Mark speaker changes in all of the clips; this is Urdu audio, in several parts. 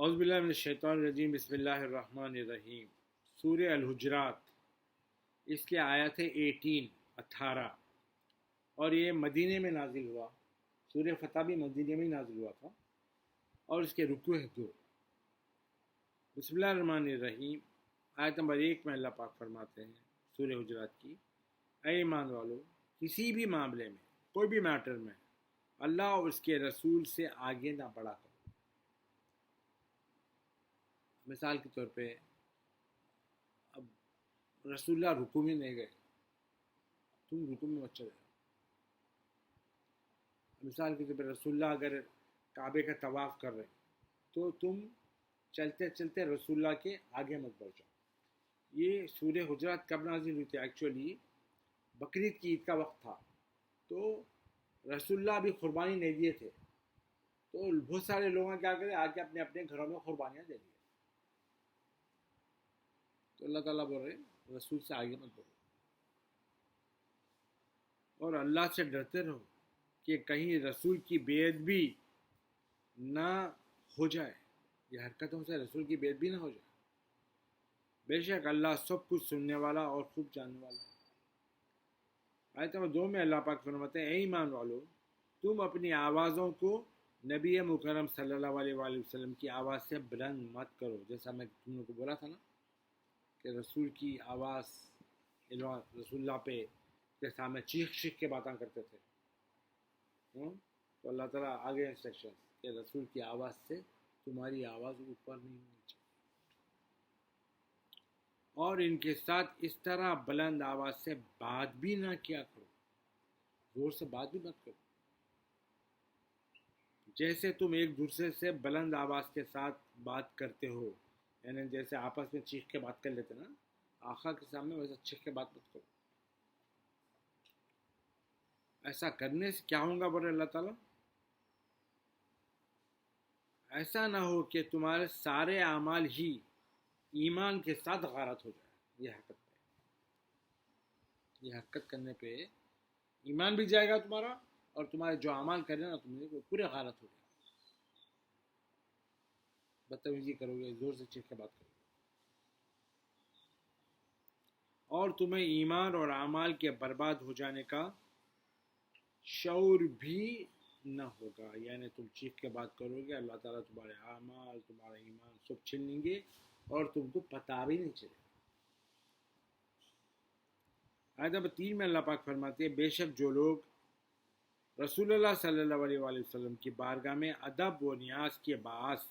Speaker 1: اعوذ باللہ من الشیطان الرجیم بسم اللہ الرحمن الرحیم۔ سورہ الحجرات، اس کی آیت ہے 18 اور یہ مدینے میں نازل ہوا۔ سورہ فتح بھی مدینے میں نازل ہوا تھا اور اس کے رکوع ہے 2۔ بسم اللہ الرحمن الرحیم۔ آیت نمبر 1 میں اللہ پاک فرماتے ہیں سورہ حجرات کی، اے ایمان والو، کسی بھی معاملے میں، کوئی بھی میٹر میں اللہ اور اس کے رسول سے آگے نہ بڑھا کرو۔ مثال کے طور پہ اب رسول اللہ رکوع میں نہیں گئے، تم رکوع میں مت چلے جاؤ۔ مثال کے طور پہ رسول اللہ اگر کعبے کا طواف کر رہے تو تم چلتے چلتے رسول اللہ کے آگے مت بڑھ جاؤ۔ یہ سورہ حجرات کب نازل ہوئی تھی؟ ایکچولی بقرعید کی عید کا وقت تھا، تو رسول اللہ ابھی قربانی نہیں دیے تھے، تو بہت سارے لوگوں کیا کرے، آگے اپنے اپنے گھروں میں قربانیاں دے دی۔ تو اللہ تعالیٰ بول رہے رسول سے آگے مت بڑھو اور اللہ سے ڈرتے رہو کہ کہیں رسول کی بے ادبی نہ ہو جائے، یہ حرکتوں سے رسول کی بے ادبی نہ ہو جائے۔ بے شک اللہ سب کچھ سننے والا اور خوب جاننے والا ہے۔ آیت نمبر 2 میں اللہ پاک فرماتے ہیں، اے ایمان والو، تم اپنی آوازوں کو نبی مکرم صلی اللہ علیہ وآلہ وسلم کی آواز سے بلند مت کرو۔ جیسا میں تم لوگوں کو بولا تھا نا کہ رسول کی آواز، رسول اللہ پہ کے سامنے چیخ چیخ کے باتیں کرتے تھے، تو اللہ تعالیٰ آگے انسٹرکشن کہ رسول کی آواز سے تمہاری آواز اوپر نہیں ہونی چاہیے، اور ان کے ساتھ اس طرح بلند آواز سے بات بھی نہ کیا کرو، زور سے بات بھی مت کرو، جیسے تم ایک دوسرے سے بلند آواز کے ساتھ بات کرتے ہو، یعنی جیسے آپس میں چیخ کے بات کر لیتے نا آقا کے سامنے، ویسا چیخ کے بات مت کرو۔ ایسا کرنے سے کیا ہوگا بولے اللہ تعالیٰ؟ ایسا نہ ہو کہ تمہارے سارے اعمال ہی ایمان کے ساتھ غارت ہو جائے۔ یہ حرکت کرنے پہ ایمان بھی جائے گا تمہارا، اور تمہارے جو اعمال کریں نا تمہیں وہ پورے غارت ہو جائے گا، بدتمیزی کرو گے، زور سے چیخ کے بات کرو گے، اور تمہیں ایمان اور اعمال کے برباد ہو جانے کا شعور بھی نہ ہوگا، یعنی تم چیخ کے بات کرو گے، اللہ تعالیٰ تمہارے اعمال، تمہارا ایمان سب چھین لیں گے اور تم کو پتہ بھی نہیں چلے گا۔ آیت نمبر 3 میں اللہ پاک فرماتے ہیں، بے شک جو لوگ رسول اللہ صلی اللہ علیہ وآلہ وسلم کی بارگاہ میں ادب و نیاز کے باعث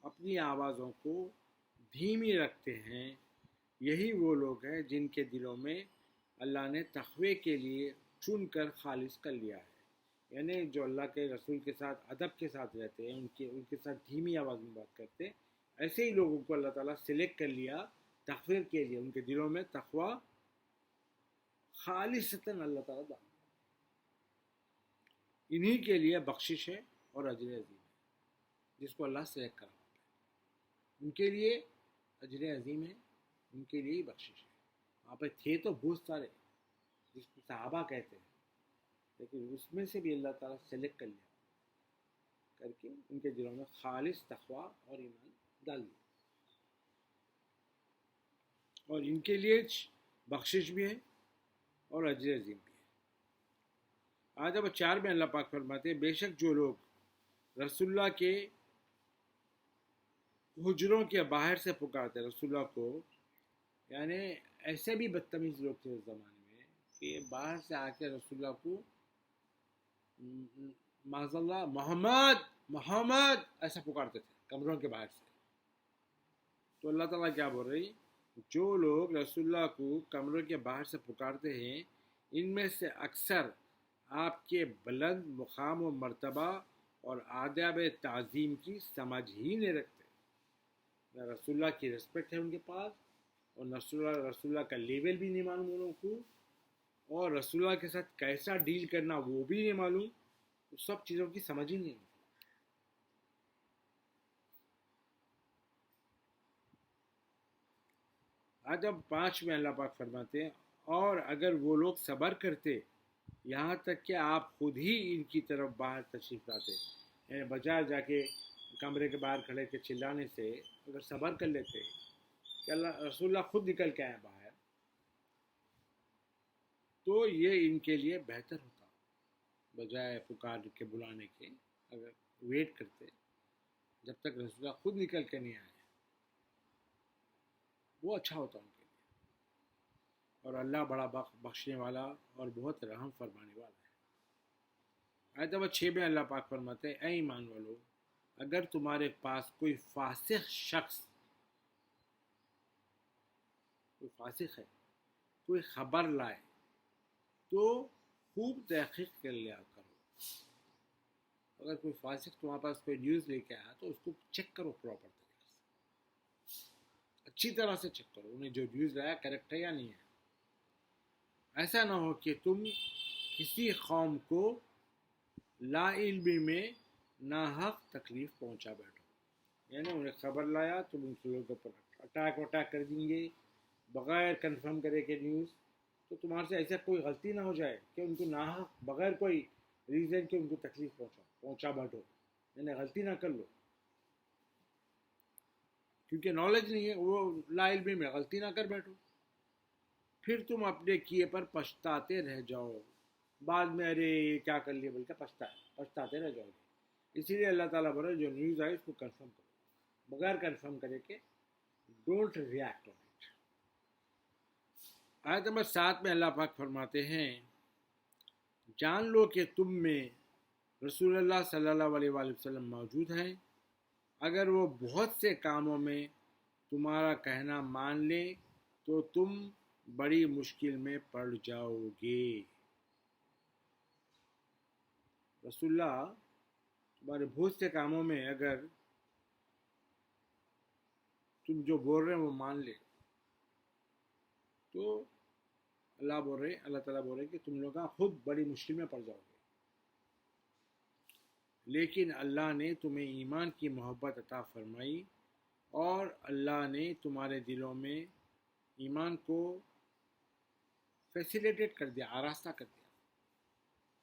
Speaker 1: اپنی آوازوں کو دھیمی رکھتے ہیں، یہی وہ لوگ ہیں جن کے دلوں میں اللہ نے تقوی کے لیے چن کر خالص کر لیا ہے۔ یعنی جو اللہ کے رسول کے ساتھ ادب کے ساتھ رہتے ہیں، ان کے ساتھ دھیمی آواز میں بات کرتے ہیں، ایسے ہی لوگوں کو اللہ تعالیٰ سلیکٹ کر لیا تقوی کے لیے، ان کے دلوں میں تقوی خالصتاً اللہ تعالیٰ ڈال۔ انہی کے لیے بخشش ہے اور اجر عظیم ہے، جس کو اللہ سلیکٹ کرا، ان کے لیے اجر عظیم ہے، ان کے لیے ہی بخشش ہے۔ وہاں پہ تھے تو بہت سارے جس کو صحابہ کہتے ہیں، لیکن اس میں سے بھی اللہ تعالیٰ سلیکٹ کر لیا، کر کے ان کے دلوں میں خالص تقوی اور ایمان ڈال دیا، اور ان کے لیے بخشش بھی ہے اور اجر عظیم بھی ہے۔ آیت نمبر 4 میں اللہ پاک فرماتے ہیں، بے شک جو لوگ رسول اللہ کے حجروں کے باہر سے پکارتے رسول اللہ کو، یعنی ایسے بھی بدتمیز لوگ تھے اس زمانے میں کہ باہر سے آ کے رسول اللہ کو معاذ اللہ محمد محمد ایسا پکارتے تھے کمروں کے باہر سے۔ تو اللہ تعالیٰ کیا بول رہی، جو لوگ رسول اللہ کو کمروں کے باہر سے پکارتے ہیں، ان میں سے اکثر آپ کے بلند مقام و مرتبہ اور آداب تعظیم کی سمجھ ہی نہیں رکھتے۔ نہ رسول اللہ کی رسپیکٹ ہے ان کے پاس، اور رسول اللہ کا لیول بھی نہیں معلوم ان لوگوں کو، اور رسول اللہ کے ساتھ کیسا ڈیل کرنا وہ بھی نہیں معلوم، سب چیزوں کی سمجھ ہی نہیں۔ آیت 5 میں اللہ پاک فرماتے ہیں، اور اگر وہ لوگ صبر کرتے یہاں تک کہ آپ خود ہی ان کی طرف باہر تشریف لاتے، یعنی بجائے جا کے کمرے کے باہر کھڑے کے چلانے سے اگر صبر کر لیتے کہ اللہ رسول اللہ خود نکل کے آئے باہر، تو یہ ان کے لیے بہتر ہوتا، بجائے پکار کے بلانے کے اگر ویٹ کرتے جب تک رسول اللہ خود نکل کے نہیں آئے، وہ اچھا ہوتا ان کے لیے۔ اور اللہ بڑا بخشنے والا اور بہت رحم فرمانے والا ہے۔ آیت نمبر 6 میں اللہ پاک فرماتے ہیں، اے ایمان والو، اگر تمہارے پاس کوئی فاسق شخص، کوئی فاسق ہے، کوئی خبر لائے تو خوب تحقیق کر لیا کرو۔ اگر کوئی فاسق تمہارے پاس کوئی نیوز لے کے آیا تو اس کو چیک کرو پراپر طریقے سے، اچھی طرح سے چیک کرو انہیں جو نیوز لایا کریکٹ ہے یا نہیں ہے۔ ایسا نہ ہو کہ تم کسی قوم کو لا علمی میں ناحق تکلیف پہنچا بیٹھو، یعنی انہیں خبر لایا تم ان کے لوگوں پر اٹیک کر دیں گے بغیر کنفرم کرے کہ نیوز، تو تمہارے سے ایسا کوئی غلطی نہ ہو جائے کہ ان کو ناحق بغیر کوئی ریزن کہ ان کو تکلیف پہنچا بیٹھو، یعنی غلطی نہ کر لو، کیونکہ نالج نہیں ہے، وہ لا علمی میں غلطی نہ کر بیٹھو، پھر تم اپنے کیے پر پچھتاتے رہ جاؤ، بعد میں ارے کیا کر لیا بلکہ پچھتاتے رہ جاؤ گے۔ اسی لیے اللہ تعالیٰ بولے جو نیوز آئی اس کو کنفرم کرو، بغیر کنفرم کرے کہ ڈونٹ ریئیکٹ آن اٹ۔ آیت نمبر 7 میں اللہ پاک فرماتے ہیں، جان لو کہ تم میں رسول اللہ صلی اللہ علیہ وآلہ وسلم موجود ہیں، اگر وہ بہت سے کاموں میں تمہارا کہنا مان لیں تو تم بڑی مشکل میں پڑ جاؤ گے۔ رسول اللہ تمہارے بہت سے کاموں میں اگر تم جو بول رہے ہیں وہ مان لے تو اللہ تعالیٰ بول رہے کہ تم لوگ خود بڑی مشکل میں پڑ جاؤ گے، لیکن اللہ نے تمہیں ایمان کی محبت عطا فرمائی اور اللہ نے تمہارے دلوں میں ایمان کو فیسیلیٹیٹ کر دیا، آراستہ کر دیا،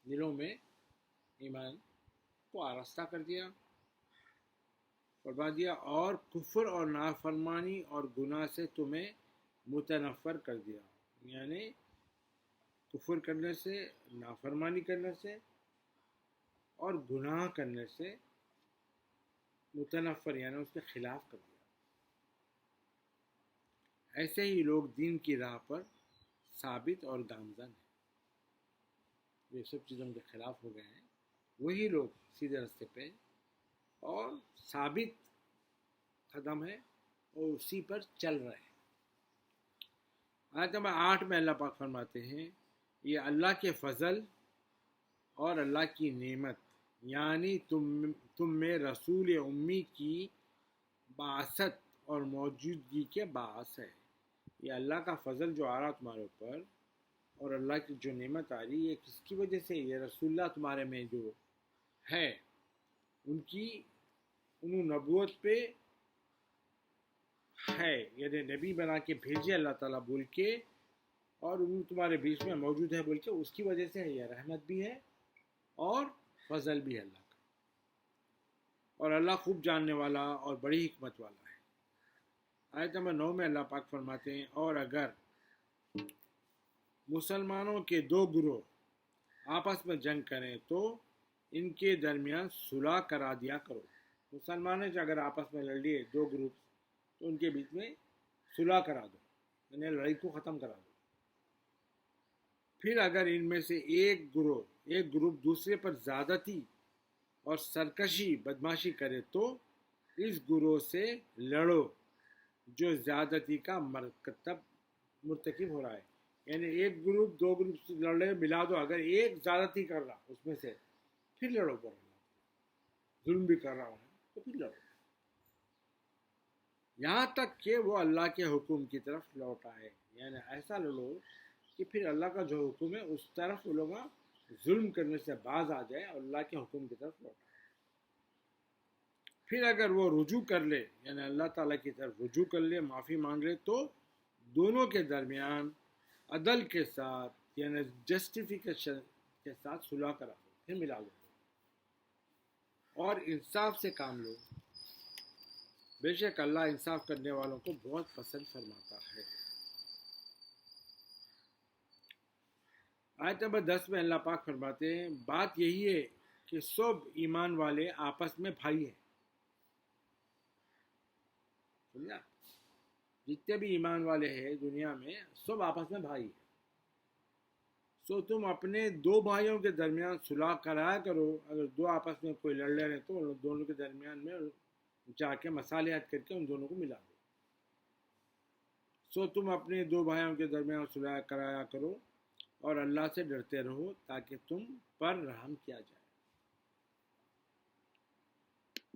Speaker 1: دلوں میں ایمان کو آراستہ کر دیا، فرما دیا، اور کفر اور نافرمانی اور گناہ سے تمہیں متنفر کر دیا، یعنی کفر کرنے سے، نافرمانی کرنے سے اور گناہ کرنے سے متنفر، یعنی اس کے خلاف کر دیا۔ ایسے ہی لوگ دین کی راہ پر ثابت اور گامزن ہیں، یہ سب چیزوں کے خلاف ہو گئے ہیں، وہی لوگ سیدھے راستے پہ اور ثابت قدم ہے اور اسی پر چل رہے ہیں۔ آیت نمبر 8 میں اللہ پاک فرماتے ہیں، یہ اللہ کے فضل اور اللہ کی نعمت، یعنی تم میں رسول امی کی بعثت اور موجودگی کے باعث ہے۔ یہ اللہ کا فضل جو آ رہا تمہارے اوپر اور اللہ کی جو نعمت آ رہی ہے، کس کی وجہ سے؟ یہ رسول اللہ تمہارے میں جو ہے انہوں نبوت پہ ہے، یعنی نبی بنا کے بھیجے اللہ تعالیٰ بول کے، اور انہوں تمہارے بیچ میں موجود ہے بول کے، اس کی وجہ سے یہ رحمت بھی ہے اور فضل بھی ہے اللہ کا، اور اللہ خوب جاننے والا اور بڑی حکمت والا ہے۔ آیت نمبر 9 میں اللہ پاک فرماتے ہیں، اور اگر مسلمانوں کے دو گروہ آپس میں جنگ کریں تو ان کے درمیان صلح کرا دیا کرو۔ مسلمانوں سے اگر آپس میں لڑ لیے دو گروپ تو ان کے بیچ میں صلح کرا دو، یعنی لڑائی کو ختم کرا دو۔ پھر اگر ان میں سے ایک گروپ دوسرے پر زیادتی اور سرکشی بدماشی کرے تو اس گروہ سے لڑو جو زیادتی کا مرتکب ہو رہا ہے، یعنی ایک گروپ دو گروپ سے لڑ رہے ملا دو، اگر ایک زیادتی کر رہا اس میں سے پھر لڑو، پر ظلم بھی کر رہا ہوں تو پھر لڑو، یہاں تک کہ وہ اللہ کے حکم کی طرف لوٹ آئے، یعنی ایسا لڑو کہ پھر اللہ کا جو حکم ہے اس طرف وہ لوگ ظلم کرنے سے باز آ جائے اور اللہ کے حکم کی طرف لوٹ آئے۔ پھر اگر وہ رجوع کر لے، یعنی اللہ تعالیٰ کی طرف رجوع کر لے، معافی مانگ لے، تو دونوں کے درمیان عدل کے ساتھ، یعنی جسٹیفیکیشن کے ساتھ صلح کرا دو، پھر ملا دو اور انصاف سے کام لو، بے شک اللہ انصاف کرنے والوں کو بہت پسند فرماتا ہے۔ آیت نمبر 10 میں اللہ پاک فرماتے ہیں بات یہی ہے کہ سب ایمان والے آپس میں بھائی ہیں۔ سمجھا؟ جتنے بھی ایمان والے ہیں دنیا میں سب آپس میں بھائی ہیں۔ سو تم اپنے دو بھائیوں کے درمیان صلح کرایا کرو، اگر دو آپس میں کوئی لڑ رہے ہیں تو ان دونوں کے درمیان میں جا کے مصالحت کر کے ان دونوں کو ملا دو۔ سو تم اپنے دو بھائیوں کے درمیان صلح کرایا کرو اور اللہ سے ڈرتے رہو تاکہ تم پر رحم کیا جائے۔